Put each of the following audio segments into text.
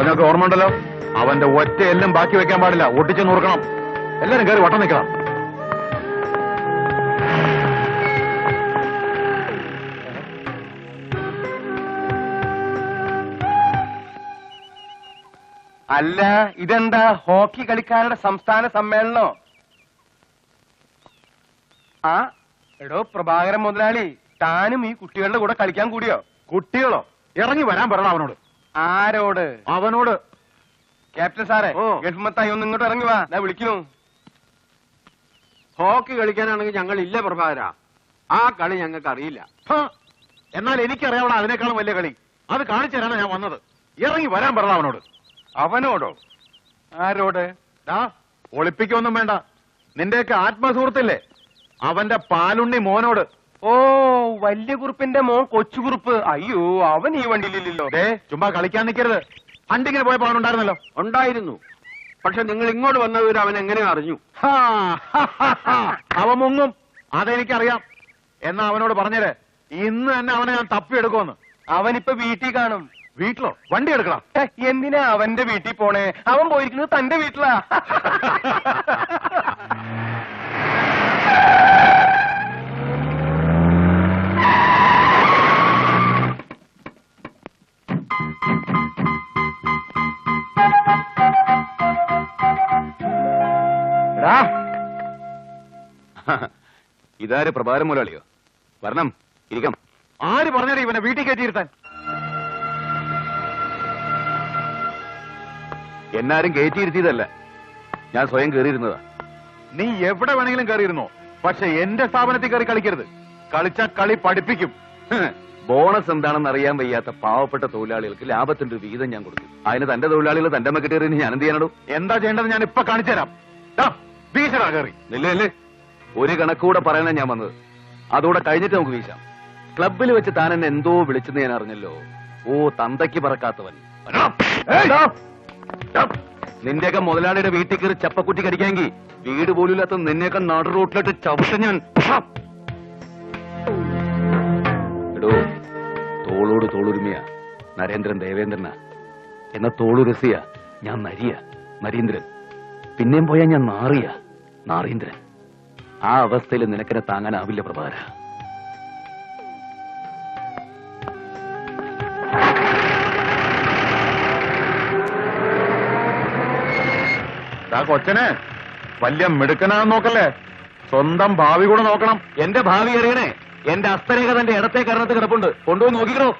നിനക്ക് ഓർമ്മ ഉണ്ടല്ലോ, അവന്റെ ഒറ്റ എല്ലാം ബാക്കി വെക്കാൻ പാടില്ല, ഒട്ടിച്ചു നോക്കണം. എല്ലാരും കയറി വട്ടം നിൽക്കണം. അല്ല, ഇതെന്താ ഹോക്കി കളിക്കാരുടെ സംസ്ഥാന സമ്മേളനോ? ആ എടോ പ്രഭാകരൻ മുതലാളി, താനും ഈ കുട്ടികളുടെ കൂടെ കളിക്കാൻ കൂടിയോ? കുട്ടികളോ? ഇറങ്ങി വരാൻ പറയണം അവനോട്. ആരോട്? അവനോട്. ക്യാപ്റ്റൻ സാറേ, ഗൾഫ് മത്തായി ഒന്ന് ഇങ്ങോട്ട് ഇറങ്ങി വാ, ഞാൻ വിളിക്കുന്നു. ഹോക്കി കളിക്കാനാണെങ്കിൽ ഞങ്ങൾ ഇല്ല പ്രഭാകര, ആ കളി ഞങ്ങൾക്ക് അറിയില്ല. എന്നാൽ എനിക്കറിയാവണം അതിനേക്കാളും വലിയ കളി. അത് കാണിച്ചു തരാനാണ് ഞാൻ വന്നത്. ഇറങ്ങി വരാൻ പറയണം അവനോട്. അവനോടോ? ആരോട്? ഒളിപ്പിക്കൊന്നും വേണ്ട, നിന്റെയൊക്കെ ആത്മസുഹൃത്തില്ലേ, അവന്റെ പാലുണ്ണി മോനോട്. ഓ, വലിയ കുറുപ്പിന്റെ മോൻ കൊച്ചു കുറുപ്പ്. അയ്യോ, അവൻ ഈ വണ്ടിയിലില്ലല്ലോ. ചുമ്മാ കളിക്കാൻ നിൽക്കരുത്. ഹണ്ടിങ്ങിന് പോയപ്പോ അവനുണ്ടായിരുന്നല്ലോ. ഉണ്ടായിരുന്നു, പക്ഷെ നിങ്ങൾ ഇങ്ങോട്ട് വന്നവര് അവൻ എങ്ങനെ അറിഞ്ഞു? അവൻ മുങ്ങും, അതെനിക്കറിയാം. എന്നാ അവനോട് പറഞ്ഞേര്, ഇന്ന് തന്നെ അവനെ ഞാൻ തപ്പിയെടുക്കുമെന്ന്. അവനിപ്പോ വീട്ടിൽ കാണും. വീട്ടിലോ? വണ്ടി എടുക്കണം. എന്തിനാ അവന്റെ വീട്ടിൽ പോണേ? അവൻ പോയിരിക്കുന്നത് തന്റെ വീട്ടിലാ. ഇതാര് പ്രഭാരം മുതലാളിയോ? വരണം, ഇരിക്കാം. ആര് പറഞ്ഞാലേ ഇവനെ വീട്ടിൽ കയറ്റിയിരുത്താൻ? എന്നാരും കയറ്റിയിരുത്തിയതല്ല, ഞാൻ സ്വയം കയറിയിരുന്നതാ. നീ എവിടെ വേണമെങ്കിലും കയറിയിരുന്നോ, പക്ഷെ എന്റെ സ്ഥാപനത്തിൽ കയറി കളിക്കരുത്. കളിച്ച കളി പഠിപ്പിക്കും. ബോണസ് എന്താണെന്ന് അറിയാൻ വയ്യാത്ത പാവപ്പെട്ട തൊഴിലാളികൾക്ക് ലാഭത്തിന്റെ ഒരു വീതം ഞാൻ കൊടുക്കും. അതിന് തന്റെ തൊഴിലാളികൾ തന്റെ മക്കിട്ടേറിന് ഞാൻ എന്ത് ചെയ്യാനോ? എന്താ ചെയ്യേണ്ടത് ഞാൻ ഇപ്പൊ കാണിച്ചു തരാം. വീശടാ കയറി. ഇല്ലേ, ഒരു കണക്കൂടെ പറയാനാ ഞാൻ വന്നത്. അതോടെ കഴിഞ്ഞിട്ട് നമുക്ക് വീശാം. ക്ലബിൽ വെച്ച് താൻ എന്നെ എന്തോ വിളിച്ചെന്ന് ഞാൻ അറിഞ്ഞല്ലോ. ഓ, തന്തയ്ക്ക് പറക്കാത്തവൻ. നിന്റെയൊക്കെ മുതലാളിയുടെ വീട്ടിൽ കയറി ചപ്പക്കുറ്റി കടിക്കാമെങ്കിൽ വീട് പോലുമില്ലാത്ത നിന്നെയൊക്കെ നടു റോട്ടിലിട്ട് ചവിട്ട ഞാൻ. എടോ, തോളോട് തോളുരുമയാ നരേന്ദ്രൻ ദേവേന്ദ്രനാ. എന്ന തോളുരസിയ ഞാൻ നരിയ നരീന്ദ്രൻ. പിന്നെയും പോയാ ഞാൻ നാറിയ നാറീന്ദ്രൻ. ആ അവസ്ഥയിൽ നിനക്കെന്നെ താങ്ങാനാവില്ല പ്രഭാര. കൊച്ചനെ വലിയ മിടുക്കനാണെന്ന് നോക്കല്ലേ, സ്വന്തം ഭാവി കൂടെ നോക്കണം. എന്റെ ഭാവി അറിയണേ, എന്റെ അസ്തരേഖ തന്റെ ഇടത്തെ കരണത്ത് കിടപ്പുണ്ട്, കൊണ്ടുപോയി നോക്കിക്കണോ.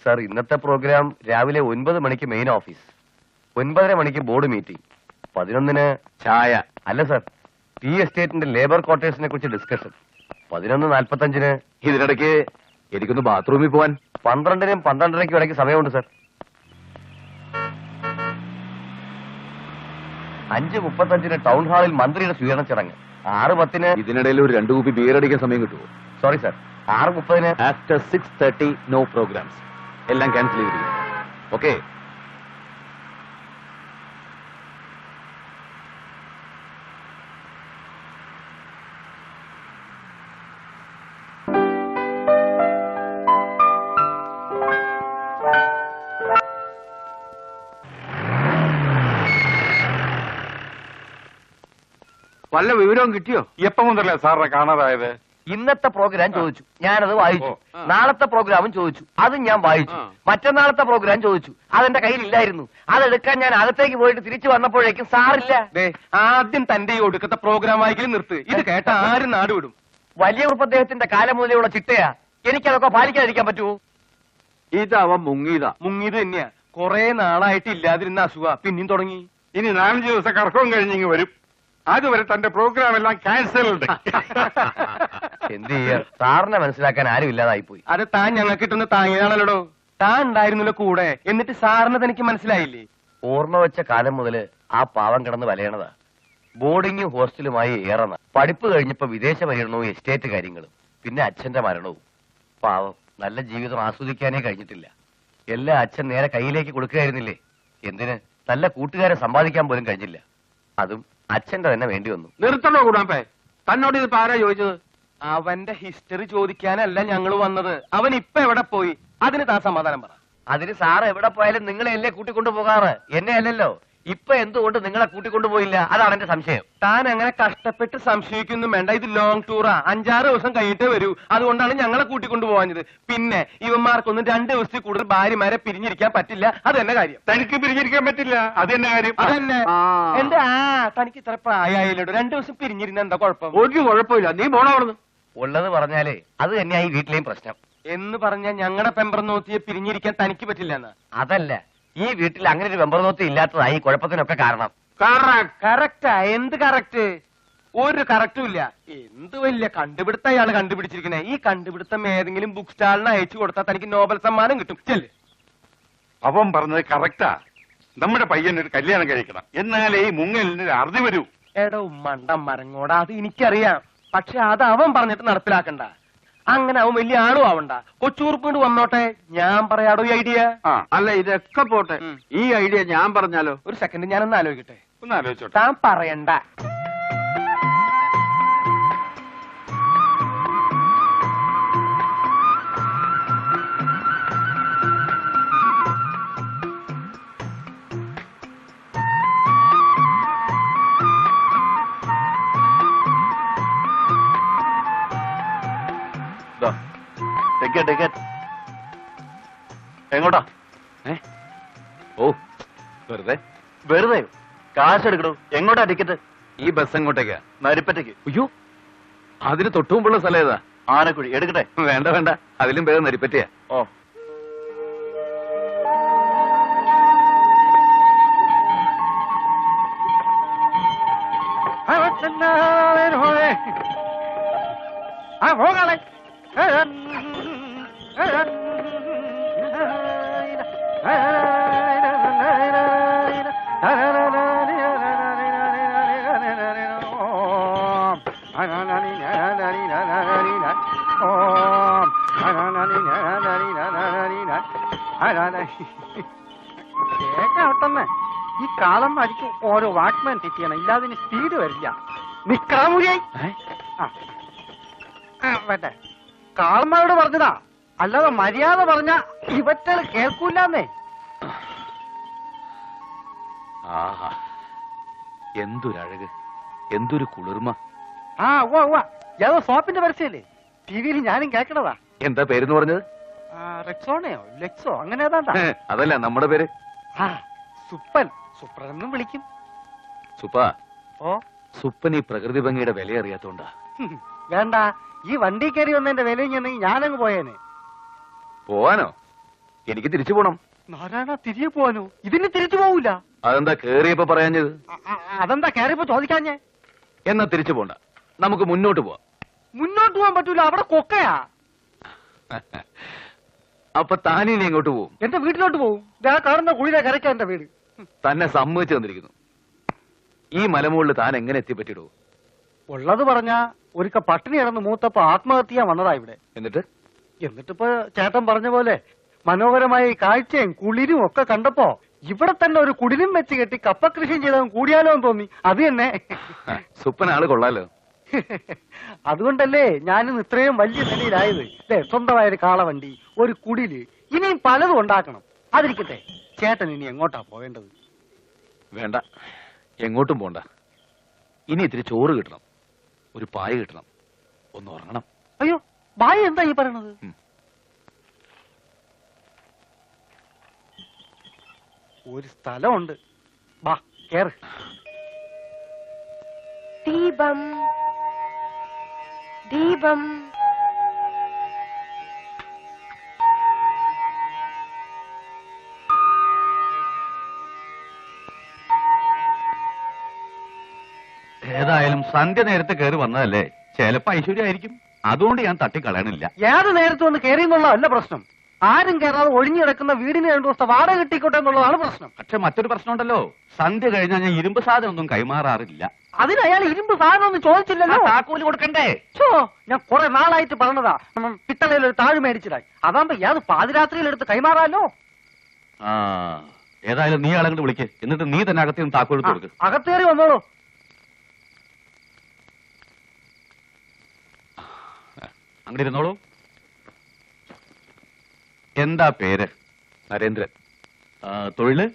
സാർ, ഇന്നത്തെ പ്രോഗ്രാം രാവിലെ 9 മണിക്ക് മെയിൻ ഓഫീസ്, 9:30 മണിക്ക് ബോർഡ് മീറ്റിംഗ്, 11-ന് ചായ. അല്ല സാർ, ഈ എസ്റ്റേറ്റിന്റെ ലേബർ ക്വാർട്ടേഴ്സിനെ കുറിച്ച് ഡിസ്കഷൻ, 11:45-ന്. ഇതിനിടയ്ക്ക് എനിക്കൊന്ന് ബാത്റൂമിൽ പോവാൻ. 12-നും 12:30-ക്കും ഇടയ്ക്ക് സമയമുണ്ട് സാർ. 5:35-ന് ടൗൺ ഹാളിൽ മന്ത്രിയുടെ സ്വീകരണ ചടങ്ങ്. 6:10-ന്. ഇതിനിടയിൽ ഒരു 2 കുപ്പി ബിയർ അടിക്കാൻ സമയം കിട്ടുമോ? സോറി സാർ, 6:30-ന്. After 6:30 no programmes. എല്ലാം ക്യാൻസൽ ചെയ്തിരിക്കും. ഓക്കെ. വല്ല വിവരവും കിട്ടിയോ? എപ്പം മുതലേ സാറിനെ കാണാതായത്? ഇന്നത്തെ പ്രോഗ്രാം ചോദിച്ചു, ഞാനത് വായിച്ചു. നാളത്തെ പ്രോഗ്രാമും ചോദിച്ചു, അതും ഞാൻ വായിച്ചു. മറ്റന്നാളത്തെ പ്രോഗ്രാം ചോദിച്ചു, അതെന്റെ കയ്യിലില്ലായിരുന്നു. അതെടുക്കാൻ ഞാൻ അകത്തേക്ക് പോയിട്ട് തിരിച്ചു വന്നപ്പോഴേക്കും സാറില്ല. ആദ്യം തന്റെ ഈ ഒടുക്കത്തെ പ്രോഗ്രാം വായിക്കലും നിർത്ത്. ഇത് കേട്ട ആരും നാടുവിടും. വലിയ ഉറപ്പ് അദ്ദേഹത്തിന്റെ കാലം മുതലുള്ള ചിട്ടയാ, എനിക്കതൊക്കെ പാലിക്കാതിരിക്കാൻ പറ്റുമോ? ഇതവൻ മുങ്ങിയതാ. മുങ്ങിയത് തന്നെയാ. കുറെ നാളായിട്ട് ഇല്ലാതിരുന്ന അസുഖ പിന്നെയും തുടങ്ങി. ഇനി 4 ദിവസം കറക്കവും കഴിഞ്ഞിങ്ങ് വരും. അതുവരെ തന്റെ പ്രോഗ്രാം എല്ലാം ക്യാൻസൽഡ്. എന്ത് ചെയ്യാ, സാറിനെ മനസ്സിലാക്കാൻ ആരും ഇല്ലാതായി പോയി. അത് താൻ ഞങ്ങൾക്ക് കിട്ടുന്ന താങ്ങിയതാണല്ലോ. താൻ ഉണ്ടായിരുന്നല്ലോ കൂടെ, എന്നിട്ട് സാറിന് തനിക്ക് മനസ്സിലായില്ലേ? ഓർമ്മ വെച്ച കാലം മുതല് ആ പാവം കിടന്ന് വലയണതാ. ബോർഡിങ്ങും ഹോസ്റ്റലുമായി ഏറെന്ന. പഠിപ്പ് കഴിഞ്ഞപ്പോ വിദേശ പര്യടനവും എസ്റ്റേറ്റ് കാര്യങ്ങളും, പിന്നെ അച്ഛന്റെ മരണവും. പാവം നല്ല ജീവിതം ആസ്വദിക്കാനേ കഴിഞ്ഞിട്ടില്ല. എല്ലാം അച്ഛൻ നേരെ കയ്യിലേക്ക് കൊടുക്കുകയായിരുന്നില്ലേ. എന്തിന്, നല്ല കൂട്ടുകാരെ സമ്പാദിക്കാൻ പോലും കഴിഞ്ഞില്ല. അതും അച്ഛന്റെ തന്നെ വേണ്ടി വന്നു. നിർത്തണോ കൂടാപ്പേ? തന്നോട് ഇതിപ്പോ ആരാ ചോദിച്ചത്? അവന്റെ ഹിസ്റ്ററി ചോദിക്കാനല്ല ഞങ്ങൾ വന്നത്. അവൻ ഇപ്പൊ എവിടെ പോയി? അതിന് താൻ സമാധാനം പറ. അതിന് സാറ് എവിടെ പോയാലും നിങ്ങളെയല്ലേ കൂട്ടിക്കൊണ്ടു പോകാറ്, എന്നെ അല്ലല്ലോ. ഇപ്പൊ എന്തുകൊണ്ട് നിങ്ങളെ കൂട്ടിക്കൊണ്ടുപോയില്ല? അതാണ് എന്റെ സംശയം. താൻ അങ്ങനെ കഷ്ടപ്പെട്ട് സംശയിക്കൊന്നും വേണ്ട. ഇത് ലോങ് ടൂറാ, 5-6 ദിവസം കഴിഞ്ഞിട്ടേ വരൂ. അതുകൊണ്ടാണ് ഞങ്ങളെ കൂട്ടിക്കൊണ്ടു പോകാഞ്ഞത്. പിന്നെ ഇവന്മാർക്കൊന്നും 2 ദിവസത്തിൽ കൂടുതൽ ഭാര്യമാരെ പിരിഞ്ഞിരിക്കാൻ പറ്റില്ല. അത് തന്നെ കാര്യം. തനിക്ക് പിരിഞ്ഞിരിക്കാൻ പറ്റില്ല, അത് തന്നെ കാര്യം. അതന്നെ എന്റെ തനിക്ക് ഇത്ര പ്രായമായില്ലോ. 2 ദിവസം പിരിഞ്ഞിരുന്ന എന്താ കുഴപ്പം? ഒരു കുഴപ്പമില്ല, നീ പോണോ അവിടുന്ന്. ഉള്ളത് പറഞ്ഞാലേ അത് തന്നെയാ ഈ വീട്ടിലെയും പ്രശ്നം. എന്ന് പറഞ്ഞാൽ ഞങ്ങളുടെ പെമ്പറന്നോത്തിയെ പിരിഞ്ഞിരിക്കാൻ തനിക്ക് പറ്റില്ല എന്ന്. അതല്ല, ഈ വീട്ടിൽ അങ്ങനെ ഒരു പെമ്പറന്നോത്തി ഇല്ലാത്തതായി കുഴപ്പത്തിനൊക്കെ കാരണം. കറക്റ്റാ? എന്ത് കറക്റ്റ്? ഒരു കറക്റ്റും ഇല്ല. എന്ത് വലിയ കണ്ടുപിടുത്തം അയാൾ കണ്ടുപിടിച്ചിരിക്കണേ. ഈ കണ്ടുപിടുത്തം ഏതെങ്കിലും ബുക്ക് സ്റ്റാളിന് അയച്ചു കൊടുത്താൽ തനിക്ക് നോബൽ സമ്മാനം കിട്ടും. ചെല്ല്. അവൻ പറഞ്ഞത് കറക്റ്റാ. നമ്മുടെ പയ്യൻ ഒരു കല്യാണം കഴിക്കണം, എന്നാലേ ഈ മുങ്ങലിന് ഒരു അറുതി വരൂ. എടോ മണ്ടം മരങ്ങോടാ, അത് എനിക്കറിയാം. പക്ഷെ അത് അവൻ പറഞ്ഞിട്ട് നടപ്പിലാക്കണ്ട. അങ്ങനെ അവൻ വലിയ ആളും ആവണ്ട. കൊച്ചൂർപ്പിണ്ട് വന്നോട്ടെ. ഞാൻ പറയാടോ ഈ ഐഡിയ. അല്ല, ഇതൊക്കെ പോട്ടെ, ഈ ഐഡിയ ഞാൻ പറഞ്ഞാലോ? ഒരു സെക്കൻഡ്, ഞാനൊന്ന് ആലോചിക്കട്ടെ. ഒന്ന് ആലോചിച്ചോട്ടെ. താൻ പറയണ്ട. ടിക്കറ്റ് എങ്ങോട്ടാ? ഓ, വെറുതെ വെറുതെ കാശെടുക്കണോ? എങ്ങോട്ടാ ടിക്കറ്റ്? ഈ ബസ് എങ്ങോട്ടേക്കാ? നരിപ്പറ്റയ്ക്ക്. അയ്യോ, അതിന് തൊട്ടുമുമ്പുള്ള സ്ഥലം ഏതാ? ആനക്കുഴി. എടുക്കട്ടെ? വേണ്ട വേണ്ട, അതിലും വേഗം നരിപ്പറ്റയാ. ഓ, പോകാളെ. കേട്ടോട്ടെന്ന് ഈ കാലം അടിക്ക് ഓരോ വാക്ക്മാൻ ഫിറ്റ് ചെയ്യണം, ഇല്ലാതെ സ്പീഡ് വരില്ല. നിക്കാമൂരിയായി വേണ്ടേ? കാളന്മാരോട് പറഞ്ഞതാ, അല്ലാതെ മര്യാദ പറഞ്ഞ ഇവറ്റകൾ കേൾക്കൂലെന്നേ. ആഹാ, എന്തൊരഴക്, എന്തൊരു കുളിർമ. ഏതോ സോപ്പിന്റെ പരസ്യല്ലേ? ടിവിയിൽ ഞാനും കേൾക്കണതാ. എന്താ പേരെന്ന് പറഞ്ഞത്? റെക്സോണയോ ലെക്സോ അങ്ങനെ ഏതാണ്ടാ. അതല്ല നമ്മുടെ പേര്. സുപ്പൻ. സുപ്രനെന്നും വിളിക്കും. സുപ്പാ, ഓ, സുപ്പൻ ഈ പ്രകൃതി ഭംഗിയുടെ വില അറിയാത്തോണ്ടാ. വേണ്ട, ഈ വണ്ടി കയറി വന്നതിന്റെ വിലയും ചെന്നെങ്കിൽ ഞാനങ്ങ് പോയേനെ. പോവാനോ? എനിക്ക് തിരിച്ചു പോണം. നാരായണ, തിരികെ പോവാനോ? ഇതിന് തിരിച്ചു പോവൂല. അതെന്താ കേറിയപ്പോ പറയാഞ്ഞത്? അതെന്താ കയറിയപ്പോ ചോദിക്കാഞ്ഞേ? എന്നാ തിരിച്ചു പോണ്ട, നമുക്ക് മുന്നോട്ട് പോവാം. മുന്നോട്ട് പോകാൻ പറ്റൂല, അവിടെ കൊക്കയാ. അപ്പൊ താനിനി എങ്ങോട്ട് പോവും? എന്റെ വീട്ടിലോട്ട് പോവും. ഞാൻ കാണുന്ന കുഴിയിലെ കരയ്ക്കാ എന്റെ വീട്. തന്നെ സമ്മതിച്ചു തന്നിരിക്കുന്നു. ഈ മലമുകളിൽ താൻ എങ്ങനെ എത്തിപ്പറ്റിടൂ? ഉള്ളത് പറഞ്ഞ ഒരിക്ക പട്ടിണി കിടന്ന് മൂത്തപ്പോ ആത്മഹത്യ വന്നതാ ഇവിടെ. എന്നിട്ടിപ്പോ ചേട്ടൻ പറഞ്ഞ പോലെ മനോഹരമായ ഈ കാഴ്ചയും കുളിരും ഒക്കെ കണ്ടപ്പോ ഇവിടെ തന്നെ ഒരു കുടിലും വെച്ച് കെട്ടി കപ്പ കൃഷി ചെയ്തവൻ കൂടിയാലോ എന്ന് തോന്നി. അത് തന്നെ. സുപ്പൻ ആള് കൊള്ളാലോ. അതുകൊണ്ടല്ലേ ഞാനും ഇത്രയും വലിയ നിലയിലായത്. സ്വന്തമായൊരു കാളവണ്ടി, ഒരു കുടില്, ഇനിയും പലതും ഉണ്ടാക്കണം. അതിരിക്കട്ടെ, ചേട്ടൻ ഇനി എങ്ങോട്ടാ പോവേണ്ടത്? വേണ്ട, എങ്ങോട്ടും പോണ്ട. ഇനി ഇത്തിരി ചോറ് കിട്ടണം, ഒരു പായ കിട്ടണം, ഒന്ന് ഉറങ്ങണം. അയ്യോ, ബായ എന്താ ഈ പറയണത്? ഒരു സ്ഥലമുണ്ട്, ബാ കേറ്. ദീപം ദീപം ഏതായാലും സന്ധ്യ നേരത്തെ കയറി വന്നതല്ലേ, ചിലപ്പോ ഐശ്വര്യമായിരിക്കും. അതുകൊണ്ട് ഞാൻ തട്ടിക്കളയണില്ല. ഏത് നേരത്തെ വന്ന് കയറി എന്നുള്ളതല്ല പ്രശ്നം. ആരും കയറാതെ ഒഴിഞ്ഞു കിടക്കുന്ന വീടിന് 2 ദിവസത്തെ വാടക കിട്ടിക്കോട്ടെ എന്നുള്ളതാണ് പ്രശ്നം. പക്ഷെ മറ്റൊരു പ്രശ്നമുണ്ടല്ലോ, സന്ധ്യ കഴിഞ്ഞാൽ ഞാൻ ഇരുമ്പ് സാധനം ഒന്നും കൈമാറാറില്ല. അതിന് അയാൾ ഇരുമ്പ് സാധനം ഒന്നും ചോദിച്ചില്ലല്ലോ. താക്കോല് കൊടുക്കണ്ടേ? ഞാൻ കുറെ നാളായിട്ട് പറഞ്ഞതാ, പിത്തളയിൽ ഒരു താഴ് മേടിച്ചതായി. അതാകുമ്പോ ഏത് പാതിരാത്രിയിൽ എടുത്ത് കൈമാറാലോ. ഏതായാലും നീ ആളെ കൊണ്ട് വിളിക്ക്, എന്നിട്ട് നീ തന്നെ അകത്ത് നിന്ന് താക്കോൽ കൊടുക്ക്. അകത്തേറി വന്നോളൂ. അങ്ങനെ ഇരുന്നോളൂ. എന്താ പേര്? നരേന്ദ്രൻ. തൊഴില്?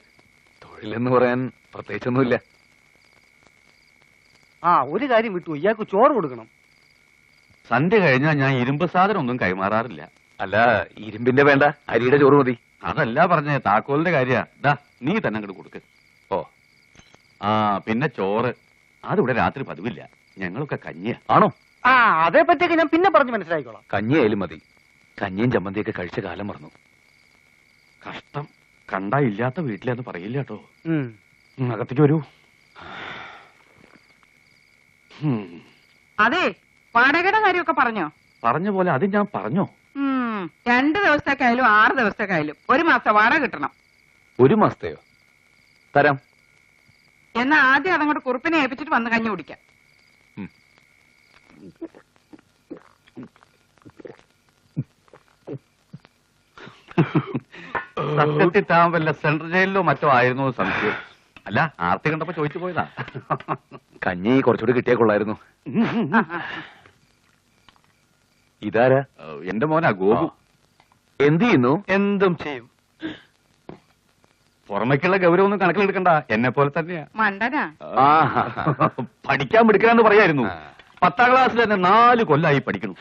തൊഴിലെന്ന് പറയാൻ പ്രത്യേകിച്ചൊന്നുമില്ല. ഒരു കാര്യം വിട്ടു, ഇയാൾക്ക് ചോറ് കൊടുക്കണം. സന്ധ്യ കഴിഞ്ഞാൽ ഞാൻ ഇരുമ്പ് സാധനം ഒന്നും കൈമാറാറില്ല. അല്ല, ഇരുമ്പിന്റെ വേണ്ട, അരിയുടെ ചോറ് മതി. അതല്ല പറഞ്ഞേ, താക്കോലിന്റെ കാര്യ. നീ തന്നെ അങ്ങോട്ട് കൊടുക്ക്. ഓ, പിന്നെ ചോറ് അതിവിടെ രാത്രി പതിവില്ല, ഞങ്ങളൊക്കെ കഞ്ഞിയ. ആണോ? അതേ പറ്റിയൊക്കെ ഞാൻ പിന്നെ പറഞ്ഞ് മനസ്സിലായിക്കോളാം. കഞ്ഞിയായാലും മതി. കഞ്ഞിയും ചമ്മന്തിയൊക്കെ കഴിച്ച കാലം മറന്നു. കഷ്ടം, കണ്ടാ ഇല്ലാത്ത വീട്ടിലെന്ന് പറയില്ല കേട്ടോ. അകത്തേക്ക് വരൂ. അതെ, വാടകയുടെ കാര്യമൊക്കെ പറഞ്ഞോ? പറഞ്ഞ പോലെ അത് ഞാൻ പറഞ്ഞോ? 2 ദിവസത്തേക്കായാലും 6 ദിവസത്തേക്കായാലും 1 മാസത്തെ വാടക കിട്ടണം. 1 മാസത്തെയോ? തരാം. എന്നാ ആദ്യം അതങ്ങോട്ട് കുറുപ്പിനെ ഏൽപ്പിച്ചിട്ട് വന്ന് കഞ്ഞി കുടിക്കാം. സത്യത്തിൽ താൻ വല്ല സെൻട്രൽ ജയിലിലോ മറ്റോ ആയിരുന്നു സംശയം. അല്ല, ആർത്തി കണ്ടപ്പോ ചോദിച്ചു പോയതാ. കഞ്ഞി കുറച്ചുകൂടി കിട്ടിയാ കൊള്ളായിരുന്നു. ഇതാരാ? എന്റെ മോനാ ഗോപു. എന്ത് ചെയ്യുന്നു? എന്തും ചെയ്യും. പുറമേക്കുള്ള ഗൗരവൊന്നും കണക്കിലെടുക്കണ്ട, എന്നെ പോലെ തന്നെയാ. മണ്ടനാ. പഠിക്കാൻ പിടിക്കാന്ന് പറയായിരുന്നു. 10ാം ക്ലാസ്സിൽ തന്നെ 4 കൊല്ലായി പഠിക്കണം.